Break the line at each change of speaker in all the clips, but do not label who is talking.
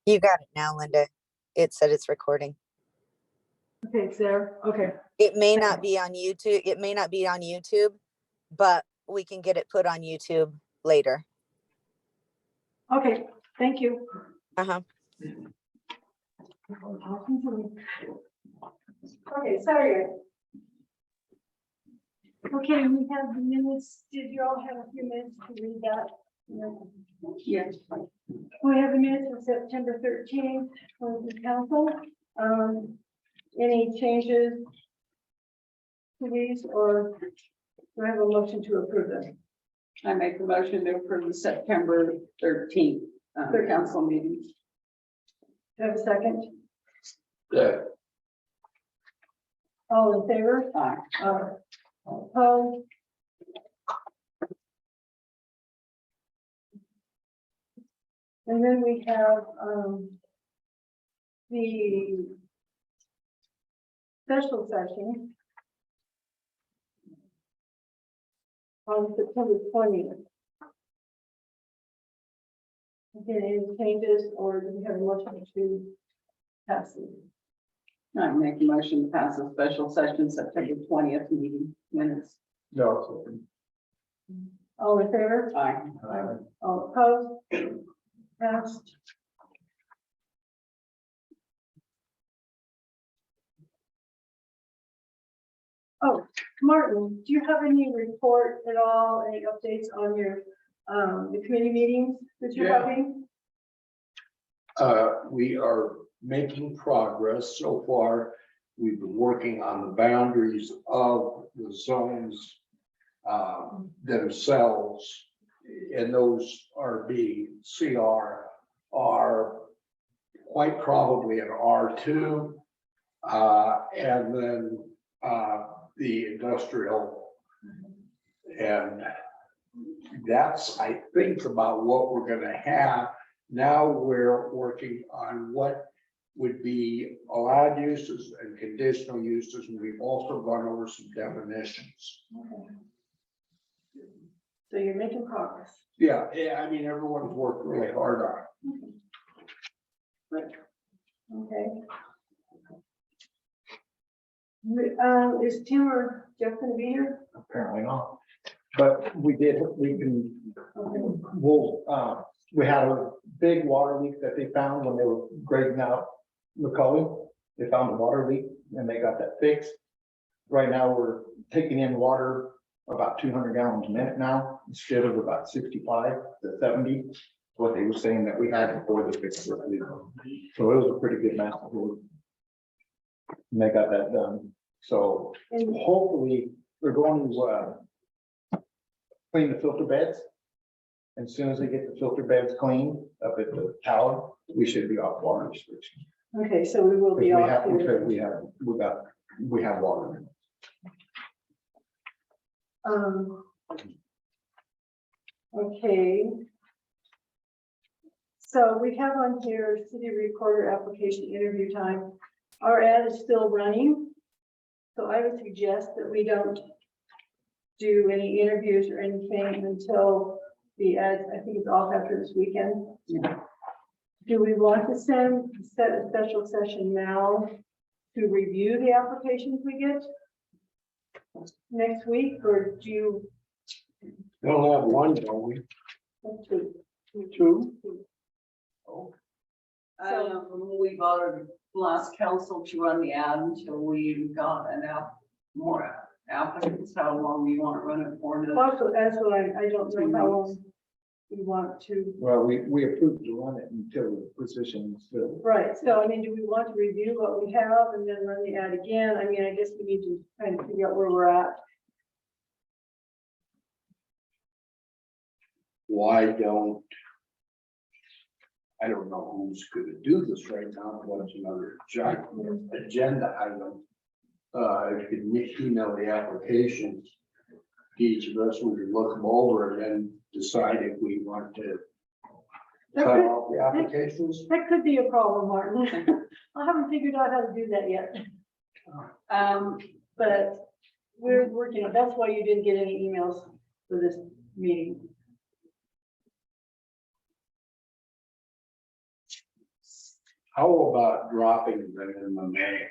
You got it now, Linda. It said it's recording.
Okay, it's there. Okay.
It may not be on YouTube. It may not be on YouTube, but we can get it put on YouTube later.
Okay, thank you.
Uh-huh.
Okay, sorry. Okay, we have the minutes. Did you all have a few minutes to read that? Yes. We have the minutes of September 13th for the council. Any changes to these, or do I have a motion to approve them?
I make the motion to approve the September 13th council meeting.
Do I have a second?
Yeah.
All in favor?
Aye.
All opposed? And then we have the special session on September 20th. Again, any changes, or do we have a motion to pass it?
I make a motion to pass a special session September 20th meeting minutes.
No.
All in favor?
Aye.
All opposed? Passed. Oh, Martin, do you have any report at all, any updates on your, the committee meetings that you're
Yeah.
having?
We are making progress so far. We've been working on the boundaries of the zones themselves, and those RB, CR are quite probably an R2, and then the industrial, and that's, I think, about what we're going to have. Now we're working on what would be allowed uses and conditional uses, and we've also gone over some definitions.
Okay. So you're making progress.
Yeah, I mean, everyone's worked really hard on it.
Okay. Is Tim or Jeff going to be here?
Apparently not, but we can, we'll, we had a big water leak that they found when they were grading out McCully. They found a water leak and they got that fixed. Right now, we're taking in water about 200 gallons a minute now, instead of about 65 to 70, what they were saying that we had before the fix. So it was a pretty good match. And they got that done. So
And
hopefully they're going to clean the filter beds. And as soon as they get the filter beds cleaned up at the tower, we should be off water restriction.
okay, so we will be off here.
Because we have water.
Okay. So we have on here city recorder application interview time. Our ad is still running. So I would suggest that we don't do any interviews or anything until the ad, I think it's off after this weekend. Do we want to set a special session now to review the applications we get next week, or do you?
We only have one, don't we? Two?
We've already asked council to run the ad until we got more applicants. How long do you want to run it for?
Also, that's what I don't know how long we want to.
Well, we approved to run it until the position is filled.
Right, so I mean, do we want to review what we have and then run the ad again? I mean, I guess we need to kind of figure out where we're at.
Why don't, I don't know who's gonna do this right now, but it's another giant agenda item. If you can email the applications, each of us, we can look them over and then decide if we want to cut off the applications.
That could be a problem, Martin. I haven't figured out how to do that yet. But we're working on, that's why you didn't get any emails for this meeting.
How about dropping them in the mail?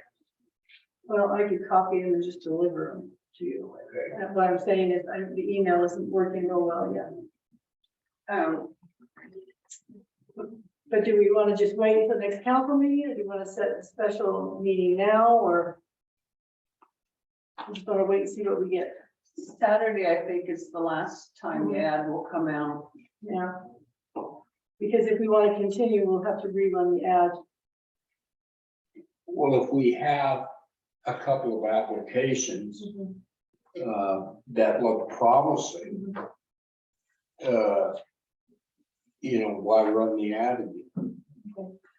Well, I could copy them and just deliver them to you.
Okay.
That's what I'm saying is, the email isn't working real well yet. But do we want to just wait until the next council meeting, or do you want to set a special meeting now, or? we just want to wait and see what we get?
Saturday, I think, is the last time the ad will come out.
Yeah. Because if we want to continue, we'll have to rerun the ad.
Well, if we have a couple of applications that look promising, why run the ad again?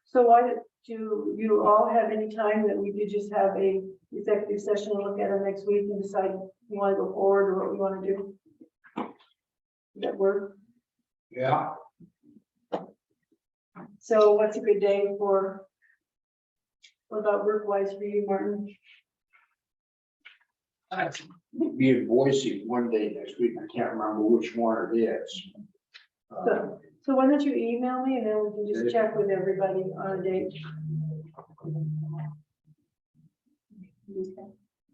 So why do you all have any time that we could just have a executive session and look at it next week and decide if we want to go forward or what we want to do? Does that work?
Yeah,
So what's a good day for, what about work-wise for you, Martin?
I'll be in Boise one day next week. I can't remember which one it is.
So why don't you email me and then we can just check with everybody on a date.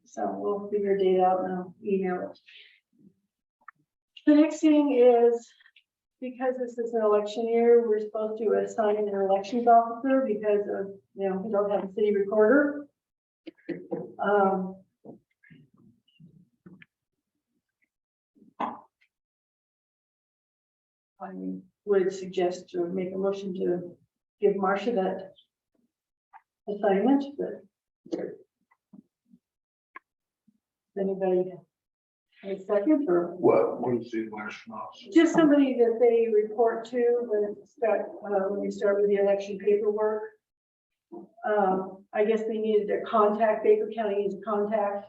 So we'll figure a date out and I'll email it. The next thing is, because this is an election year, we're supposed to assign an elections officer because of, we don't have a city recorder. I would suggest to make a motion to give Marcia that assignment, but anybody have a second, or
What is the election officer?
just somebody that they report to when we start with the election paperwork. I guess they needed a contact, Baker County needs a contact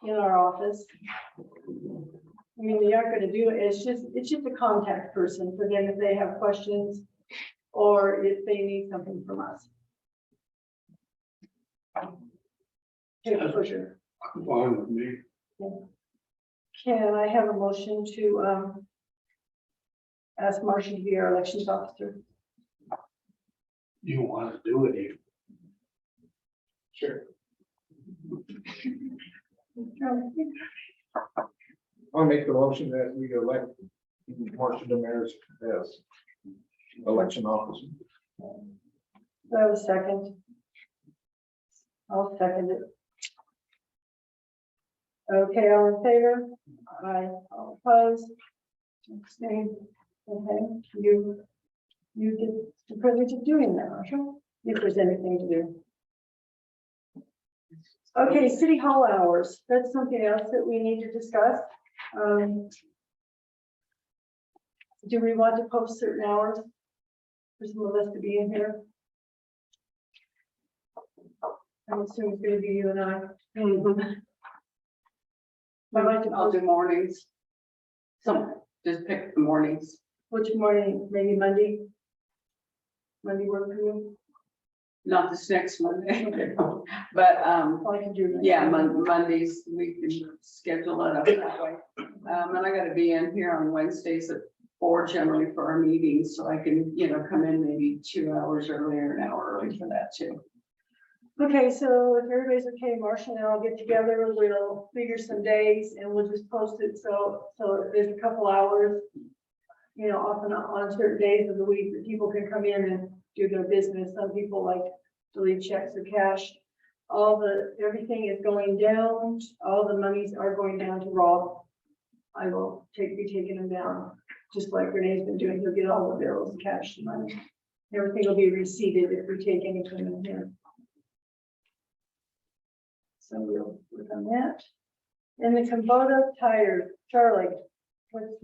in our office. I mean, they aren't gonna do it, it's just a contact person for them if they have questions or if they need something from us. Okay, for sure.
Fine with me.
Can I have a motion to ask Marcia to be our elections officer?
You want to do it even?
Sure. I'll make the motion that we elect Marcia Demers as election officer.
Do I have a second? I'll second it. Okay, all in favor? Aye. All opposed? Abstained? Okay, you get the privilege of doing that, Marshall, if there's anything to do. Okay, city hall hours, that's something else that we need to discuss. Do we want to post certain hours for some of us to be in here? I'm assuming it's gonna be you and I. I'd like to
I'll
post
do mornings. Just pick the mornings.
which morning, maybe Monday? Monday work for you?
Not this next Monday, but,
I can do that.
yeah, Mondays, we can schedule it up that way. And I gotta be in here on Wednesdays at 4 generally for our meetings, so I can, come in maybe 2 hours early or an hour early for that too.
Okay, so if everybody's okay, Marcia and I'll get together, we'll figure some days and we'll just post it, so there's a couple hours, off and on certain days of the week that people can come in and do their business. Some people like to leave checks or cash. Everything is going down, all the monies are going down to Rob. I will be taking them down, just like Renee's been doing. He'll get all the bills and cash and money. Everything will be receipted if we take anything in here. So we'll work on that. And the Kubota tires, Charlie.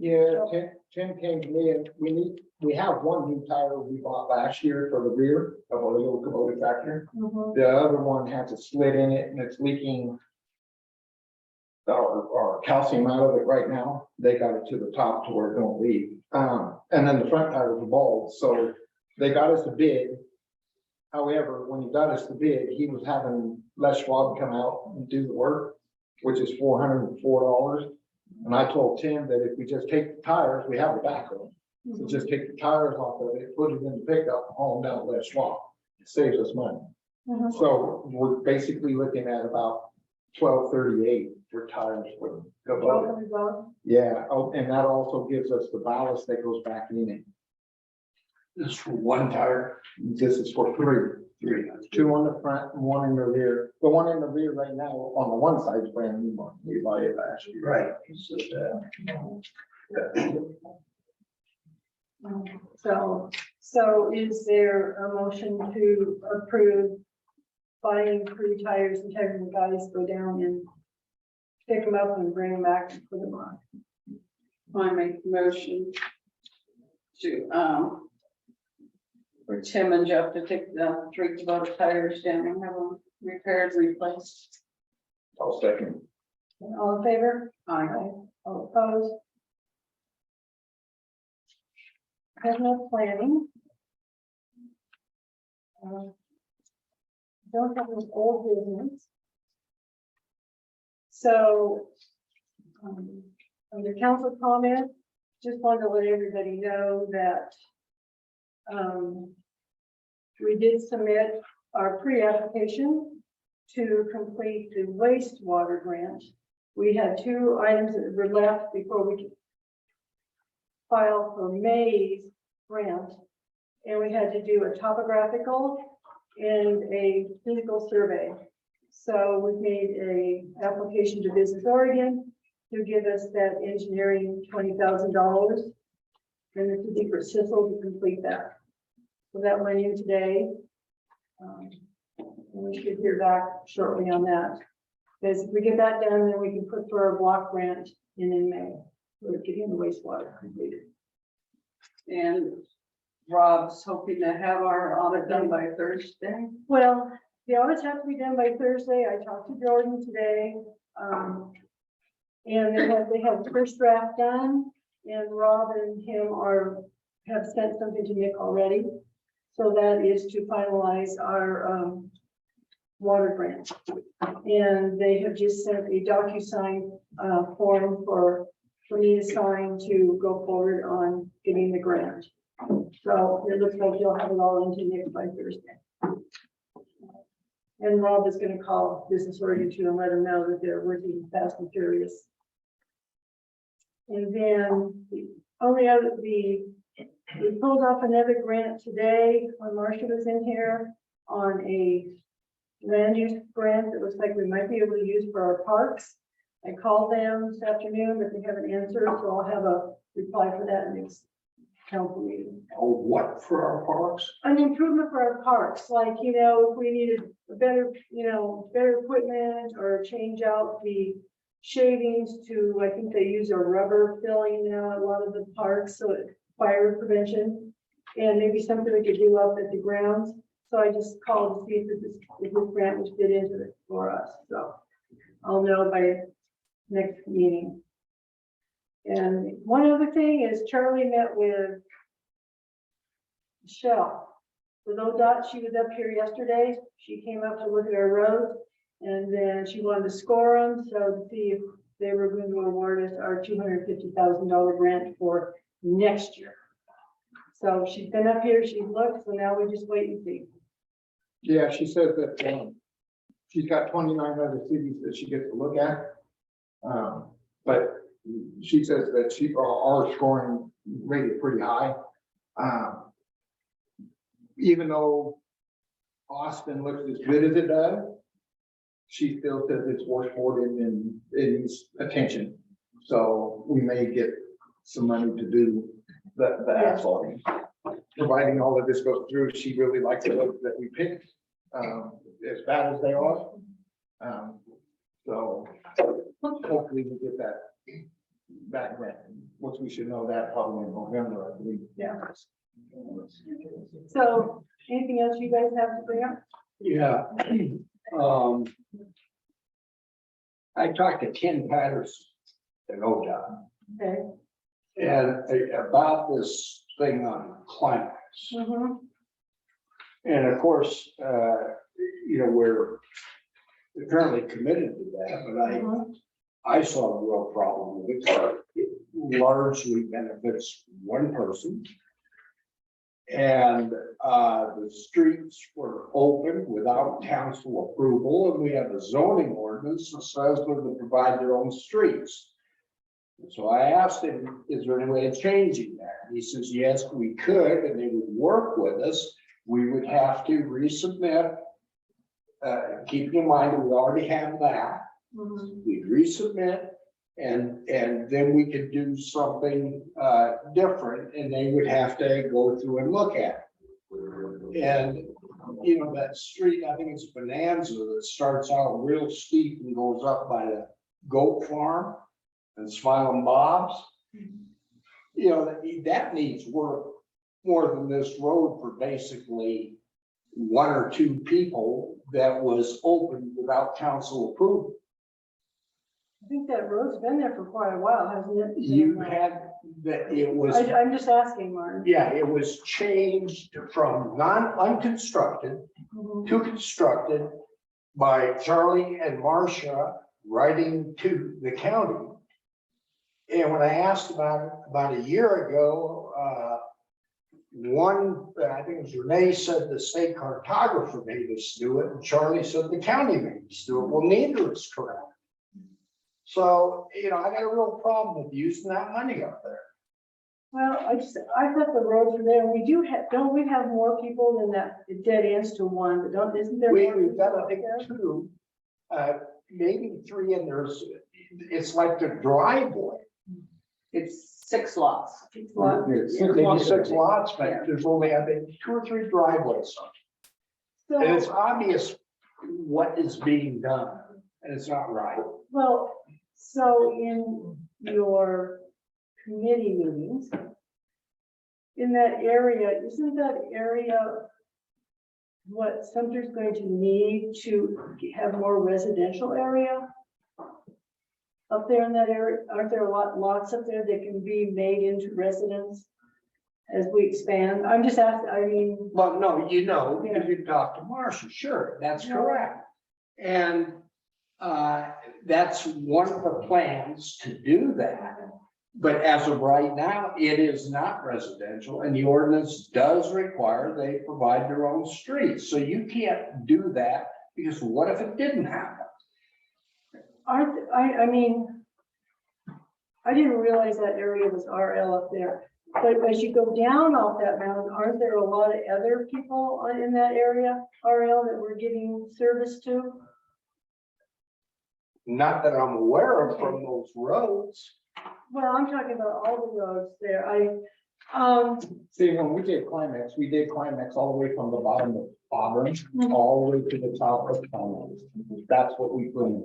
Yeah, Tim came to me and we have one new tire we bought last year for the rear of our little Kubota tractor.
Mhm.
The other one has a slit in it and it's leaking our calcium out of it right now. They got it to the top to where it don't leak. And then the front tire was bald, so they got us a bid. However, when he got us the bid, he was having Les Schwab come out and do the work, which is $404. And I told Tim that if we just take the tires, we have the backhoe. So just take the tires off of it, put it in the pickup, and haul them down to Les Schwab. saves us money.
Mhm.
So we're basically looking at about 1238 for tires for the boat.
Welcome as well.
Yeah, oh, and that also gives us the ballast that goes back in it.
This for one tire.
This is for three. Two on the front and one in the rear. The one in the rear right now on the one side is brand new one. We bought it last year.
Right.
So is there a motion to approve buying 3 tires and having the guys go down and pick them up and bring them back and put them on?
I make the motion to, for Tim and Jeff to take the 3 Kubota tires down and have them repaired, replaced.
I'll second.
All in favor?
Aye.
All opposed? Have no planning. Don't have any old business. So, under council comment, just wanted to let everybody know that we did submit our pre-application to complete the wastewater grant. We had 2 items that were left before we could file for May's grant. And we had to do a topographical and a physical survey. So we made a application to Business Oregon to give us that engineering $20,000. And it's a secret Sissel to complete that. So that went in today. And we should hear back shortly on that. Because if we get that done, then we can put for our block grant in May. We're getting the wastewater completed.
And Rob's hoping to have our audit done by Thursday.
Well, the audits have to be done by Thursday. I talked to Jordan today. And they have the first draft done, and Rob and him have sent something to Nick already. So that is to finalize our water grant. And they have just sent a DocuSign form for me to sign to go forward on getting the grant. So it looks like you'll have it all into Nick by Thursday. And Rob is going to call Business Oregon too and let them know that they're working fast and furious. And then the only other, we pulled off another grant today when Marcia was in here on a land use grant that looks like we might be able to use for our parks. I called them this afternoon, but they haven't answered, so I'll have a reply for that next council meeting.
Oh, what for our parks?
An improvement for our parks, like, if we needed a better, better equipment or change out the shavings to, I think they use a rubber filling now at a lot of the parks, so fire prevention, and maybe something we could do up at the grounds. So I just called to see if this grant would fit into it for us. So I'll know by next meeting. And one other thing is Charlie met with Michelle. With ODOT, she was up here yesterday. She came up to look at our roads, and then she wanted to score them, so to see if they were going to award us our $250,000 grant for next year. So she's been up here, she's looked, so now we just wait and see.
Yeah, she says that she's got 29 other cities that she gets to look at. But she says that our scoring rated pretty high. Even though Austin looks as good as it does, she still says it's worth for it and it needs attention. So we may get some money to do the asphalting. Providing all of this goes through, she really likes the roads that we picked, as bad as they are. So hopefully we get that grant, which we should know that probably in November, I believe.
Yeah. So anything else you guys have to bring up?
Yeah. I talked to Ken Patterson at ODOT
Okay.
and about this thing on climax.
Mm-hmm.
And of course, we're apparently committed to that, but I saw the real problem with it. It largely benefits one person. And the streets were open without council approval, and we have a zoning ordinance that says they're to provide their own streets. And so I asked him, is there any way of changing that? And he says, yes, we could, and they would work with us. We would have to resubmit. Keeping in mind that we already have that, we'd resubmit, and then we could do something different, and they would have to go through and look at it. And you know, that street, I think it's Bonanza, that starts out real steep and goes up by the goat farm and Smiling Bob's. You know, that needs work more than this road for basically one or two people that was open without council approval.
I think that road's been there for quite a while, hasn't it?
You had that, it was,
I'm just asking, Martin.
yeah, it was changed from unconstructed to constructed by Charlie and Marcia writing to the county. And when I asked about it about a year ago, I think it was Renee, said the state cartographer made us do it, and Charlie said the county made us do it. Well, neither is correct. So, you know, I got a real problem with using that money up there.
Well, I thought the roads were there. We do have, don't we have more people than that? It dead ends to one, but isn't there? more
We've got,
people
I think,
up there?
two, maybe three, and it's like the driveway.
It's 6 lots.
It's not-
Maybe 6 lots, but there's only, I think, 2 or 3 driveways. And it's
So,
obvious what is being done, and it's not right.
well, so in your committee meetings, in that area, isn't that area what Sumter's going to need to have more residential area? Up there in that area, aren't there lots up there that can be made into residence as we expand? I'm just asking, I mean.
Well, no, you know, because you talked to Marcia, sure, that's
Yeah.
correct. And that's one of the plans to do that. But as of right now, it is not residential, and the ordinance does require they provide their own streets. So you can't do that, because what if it didn't happen?
I mean, I didn't realize that area was RL up there. But as you go down off that mountain, aren't there a lot of other people in that area, RL, that we're giving service to?
Not that I'm aware of from those roads.
Well, I'm talking about all the roads there.
See, when we did climax all the way from the bottom of Auburn, all the way to the top of Climax. That's what we put in.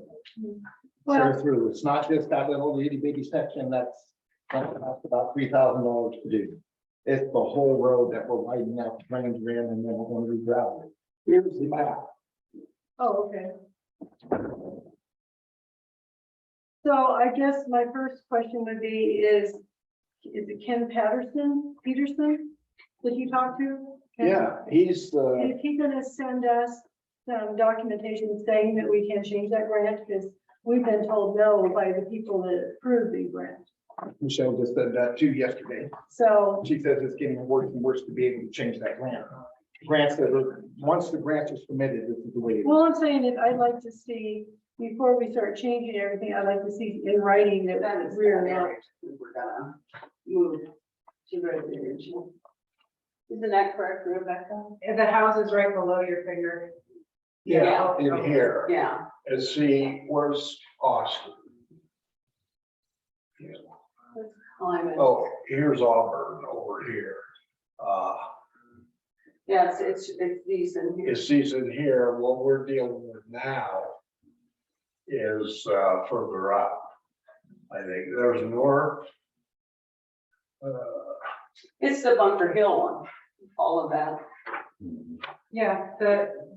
Well,
Clear through. It's not just that little itty bitty section that's about $3,000 to do. It's the whole road that we're widening out the drains in, and then we're going to reground it. Here's the map.
oh, okay. So I guess my first question would be is it Ken Peterson that you talked to? Ken?
Yeah, he's the,
Is he gonna send us some documentation saying that we can change that grant? Because we've been told no by the people that approved the grant.
Michelle just said that too yesterday.
So,
She says it's getting worse and worse to be able to change that grant. Grants that are, once the grants are submitted, this is the way it is.
well, I'm saying that I'd like to see, before we start changing everything, I'd like to see in writing that
That is
we're
the
not.
area we're gonna move to residential. Isn't that correct, Rebecca?
The house is right below your finger.
yeah, in here.
Yeah.
And see, where's Austin?
Climate.
Oh, here's Auburn over here.
Yes, it's decent here.
It's these in here, what we're dealing with now is further up. I think there's north.
It's the Bunker Hill one, all of that.
Yeah,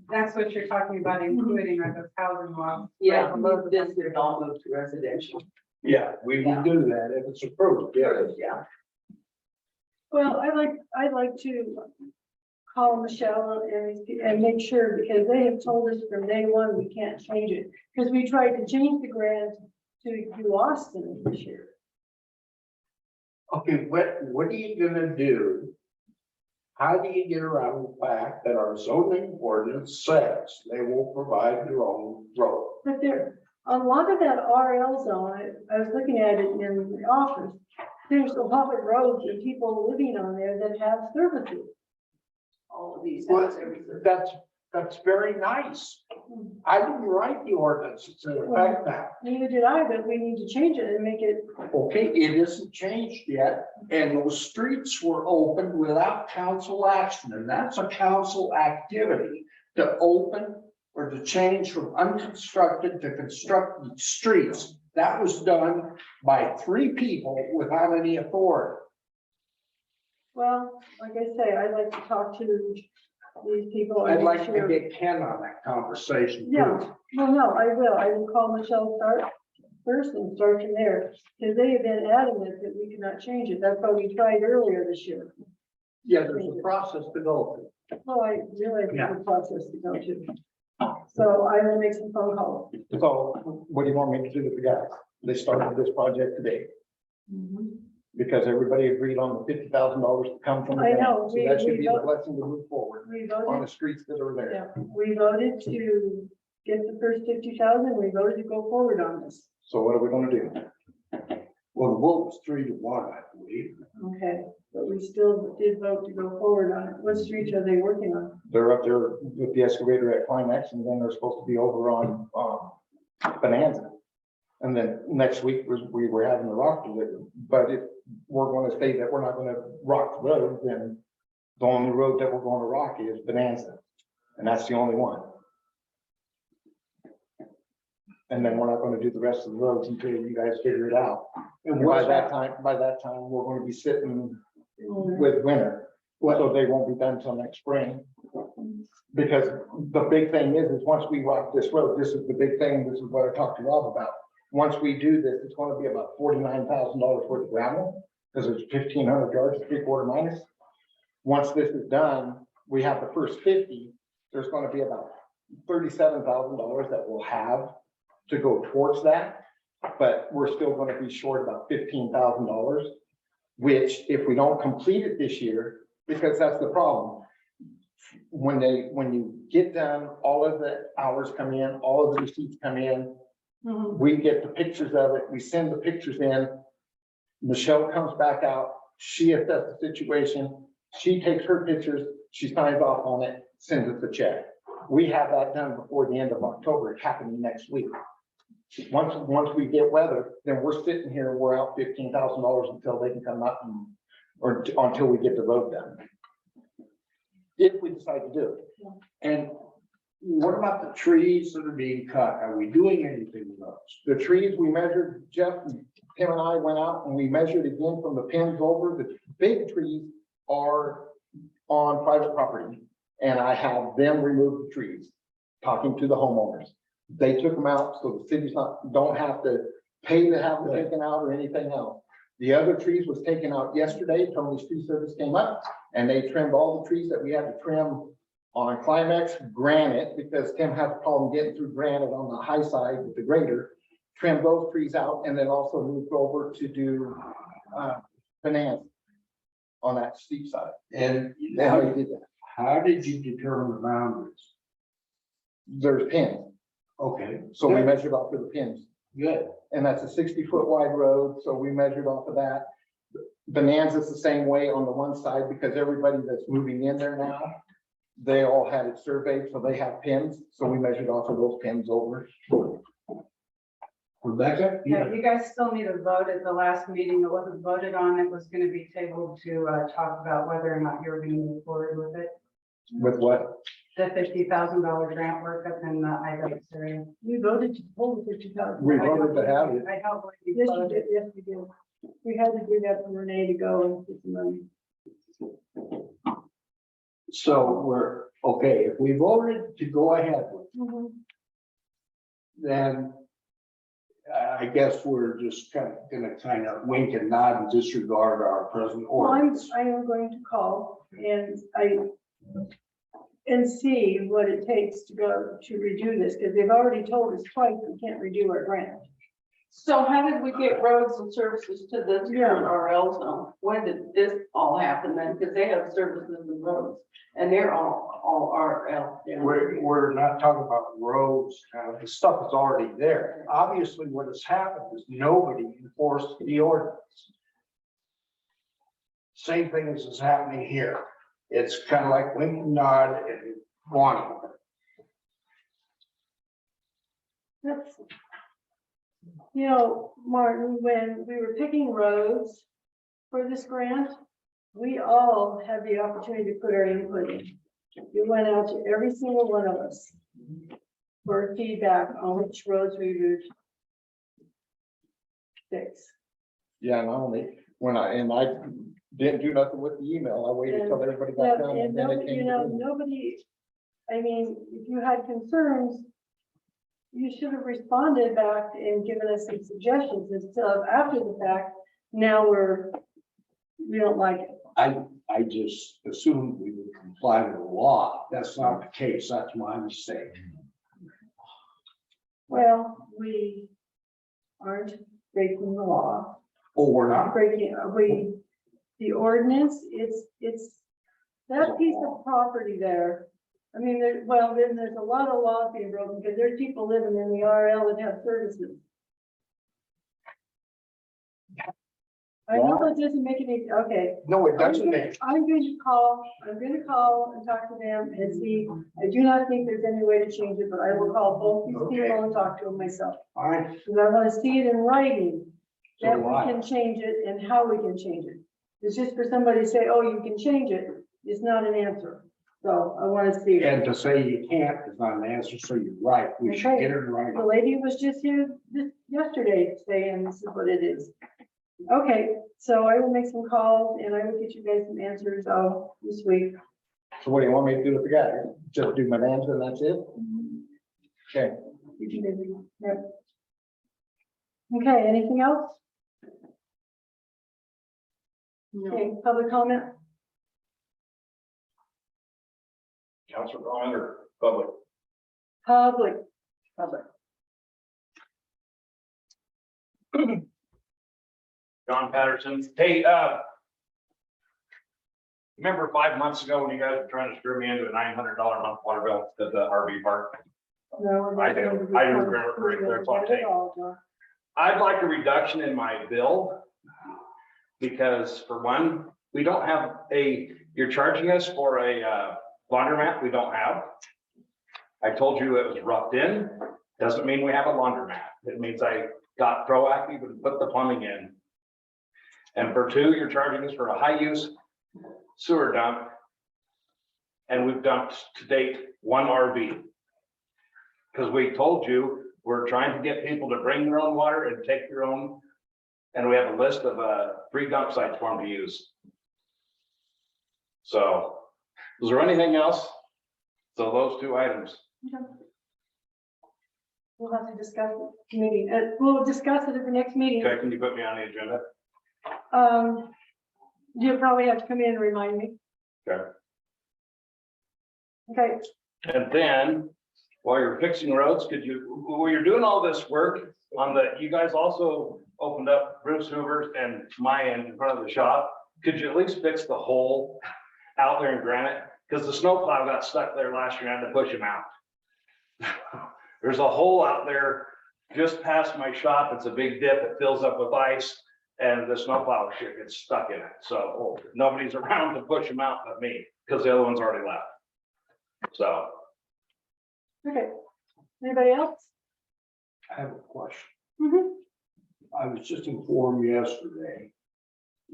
that's what you're talking about including are those housing lots.
Yeah,
Right below the
this would all move to residential.
Yeah, we will do that if it's approved, yeah.
Yeah.
Well, I'd like to call Michelle and make sure, because they have told us from day one, we can't change it. Because we tried to change the grant to do Austin this year.
Okay, what are you gonna do how do you get around the fact that our zoning ordinance says they will provide their own road?
But there, a lot of that RL zone, I was looking at it in the office. There's a lot of roads and people living on there that have services.
All of these.
Well, that's very nice. I didn't write the ordinance to affect that.
Neither did I, but we need to change it and make it,
Okay, it isn't changed yet, and those streets were opened without council action, and that's a council activity to open or to change from unconstructed to constructed streets. That was done by 3 people without any authority.
well, like I say, I'd like to talk to these people. and
I'd
make
like to
sure-
get Ken on that conversation
Yeah,
too.
well, no, I will. I will call Michelle Stark first and start from there. Because they have been adamant that we cannot change it. That's why we tried earlier this year.
Yeah, there's a process to go through.
Oh, I realize
Yeah.
it's a process to go to. So I will make some phone calls.
So what do you want me to do with the guys? They started this project today because everybody agreed on the $50,000 to come from the
I
grant.
know,
So
we-
that should
we
be the
vote-
blessing to move forward
We
on the
voted,
streets that are there.
yeah, we voted to get the first 50,000. We voted to go forward on this.
So what are we gonna do?
Well, the vote was 3-1, I believe.
Okay, but we still did vote to go forward on it. What streets are they working on?
They're up there with the excavator at Climax, and then they're supposed to be over on, Bonanza. And then next week we were having the rock delivered, but if we're gonna say that we're not gonna rock the road, then the only road that we're gonna rock is Bonanza. And that's the only one. And then we're not gonna do the rest of the roads until you guys figure it out. And by that time, we're gonna be sitting with winter. So they won't be done till next spring. Because the big thing is once we rock this road, this is the big thing, this is what I talked to Rob about. Once we do this, it's gonna be about $49,000 worth of gravel, because it's 1,500 yards, 3/4 minus. Once this is done, we have the first 50, there's gonna be about $37,000 that we'll have to go towards that. But we're still gonna be short about $15,000, which if we don't complete it this year, because that's the problem. When you get done, all of the hours come in, all of the receipts come in, we get the pictures of it, we send the pictures in. Michelle comes back out, she assesses the situation, she takes her pictures, she signs off on it, sends us a check. We have that done before the end of October, it's happening next week. Once we get weather, then we're sitting here, we're out $15,000 until they can come up or until we get the road done. If we decide to do it.
And what about the trees that are being cut? Are we doing anything with those?
The trees we measured, Jeff, Tim and I went out and we measured again from the pins over. The big trees are on private property. And I have them remove the trees, talking to the homeowners. They took them out, so the city's don't have to pay to have them taken out or anything else. The other trees was taken out yesterday. Tony's tree service came up and they trimmed all the trees that we had to trim on Climax granite, because Tim had a problem getting through granite on the high side with the grader. Trimmed those trees out and then also moved over to do Bonanza on that steep side.
And
How you did that?
how did you determine the boundaries?
There's pins,
Okay,
so we measured off of the pins.
good.
And that's a 60-foot wide road, so we measured off of that. Bonanza's the same way on the one side, because everybody that's moving in there now, they all had it surveyed, so they have pins, so we measured off of those pins over.
Rebecca?
Yeah, you guys still need a vote at the last meeting. It wasn't voted on. It was going to be tabled to talk about whether or not you were going to move forward with it.
With what?
The $50,000 grant work up in the Ibex area.
We voted to pull the 50,000.
We voted to have it.
I helped.
Yes, you did. Yes, we did. We had to do that for Renee to go and get the money.
So we're, okay, if we voted to go ahead with it, then I guess we're just gonna kind of wink and nod and disregard our present
Well,
ordinance.
I am going to call and see what it takes to go to redo this, because they've already told us twice we can't redo our grant.
So how did we get roads and services to this
Yeah.
current RL zone? When did this all happen then? Because they have services and roads and they're all RL. down
We're,
here.
we're not talking about roads, the stuff is already there. Obviously, what has happened is nobody enforced the ordinance. Same thing as is happening here. It's kind of like Lincoln Nod and Guano.
That's, you know, Martin, when we were picking roads for this grant, we all had the opportunity to put our input in. We went out to every single one of us for feedback on which roads we would fix.
Yeah, not only, I didn't do nothing with the email, I waited till everybody
Yeah,
got done
and
and then it
nobody,
came
you
to
know,
me.
nobody, I mean, if you had concerns, you should have responded back and given us some suggestions instead of after the fact, now we don't like it.
I just assumed we would comply with the law. That's not the case. That's my mistake.
Well, we aren't breaking the law,
Oh, we're not.
the ordinance, it's that piece of property there. I mean, then there's a lot of laws being broken because there's people living in the RL that have services. I know that doesn't make any, okay.
No, it doesn't make.
I'm going to call and talk to them and see. I do not think there's any way to change it, but I will call both these people and talk to them myself.
All right.
Because I want to see it in writing,
So
that
do
we
I.
can change it and how we can change it. It's just for somebody to say, oh, you can change it, it's not an answer. So I want to see it.
And to say you can't is not an answer, so you're right. We should
Okay.
get it right.
The lady was just here yesterday saying this is what it is. Okay, so I will make some calls and I will get you guys some answers this week.
So what do you want me to do with the guy? Just do my names and that's it? Okay.
You can do it. Yep. Okay, anything else? Okay, public comment?
Council comment or public?
Public.
John Patterson. Hey, remember 5 months ago when you guys were trying to screw me into a $900 a month water bill at the RV park?
No, we're
I
not
do.
going to be
I do
part of
remember
it.
correctly. That's what I'm
Not at
saying.
all, John.
I'd like a reduction in my bill because for one, we don't have you're charging us for a laundromat we don't have. I told you it was roughed in. Doesn't mean we have a laundromat. It means I got proactive and put the plumbing in. And for two, you're charging us for a high use sewer dump. And we've dumped to date one RV. Because we told you, we're trying to get people to bring their own water and take their own. And we have a list of free dump sites for them to use. So, is there anything else? So those two items.
Okay. We'll have to discuss it meeting. We'll discuss it at the next meeting.
Okay, can you put me on the agenda?
You'll probably have to come in and remind me.
Okay.
Okay,
And then, while you're fixing roads, while you're doing all this work you guys also opened up Bruce Hoover's and my end in front of the shop. Could you at least fix the hole out there in granite? Because the snowplow got stuck there last year and I had to push him out. There's a hole out there just past my shop. It's a big dip. It fills up with ice and the snowplow shit gets stuck in it. So nobody's around to push him out but me because the other one's already left. So.
okay. Anybody else?
I have a question.
Mhm.
I was just informed yesterday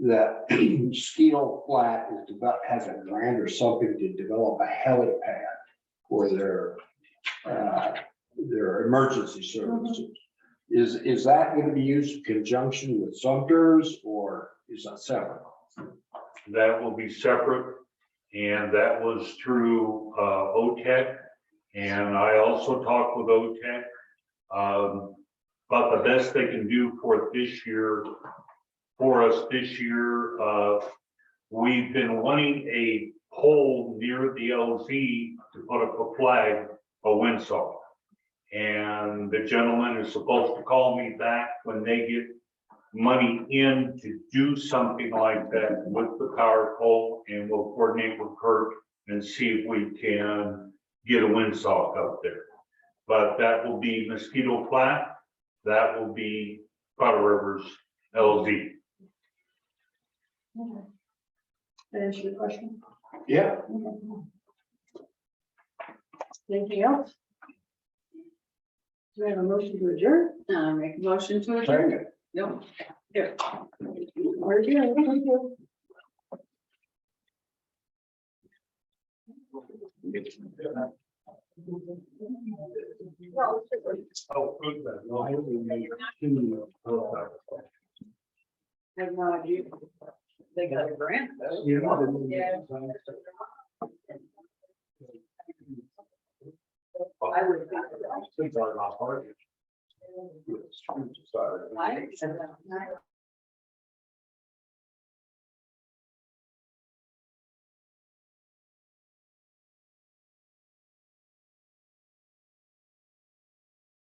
that Steel Flat has a grant or something to develop a helipad for their emergency services. Is that going to be used in conjunction with Sumter's or is that separate?
That will be separate, and that was through OTEC. And I also talked with OTEC about the best they can do for this year, for us this year. We've been wanting a pole near the LZ to put up a flag, a windsock. And the gentleman is supposed to call me back when they get money in to do something like that with the power pole, and we'll coordinate with Kurt and see if we can get a windsock up there. But that will be Mosquito Flat, that will be Powder Rivers LZ.
Answer your question.
Yeah.
Anything else? Do we have a motion to adjourn?
Make a motion to adjourn. No. Here.
We're adjourned. Thank you.
Oh, good.
I have no idea. They got a grant though. I would think.
Since I'm not part of it.
I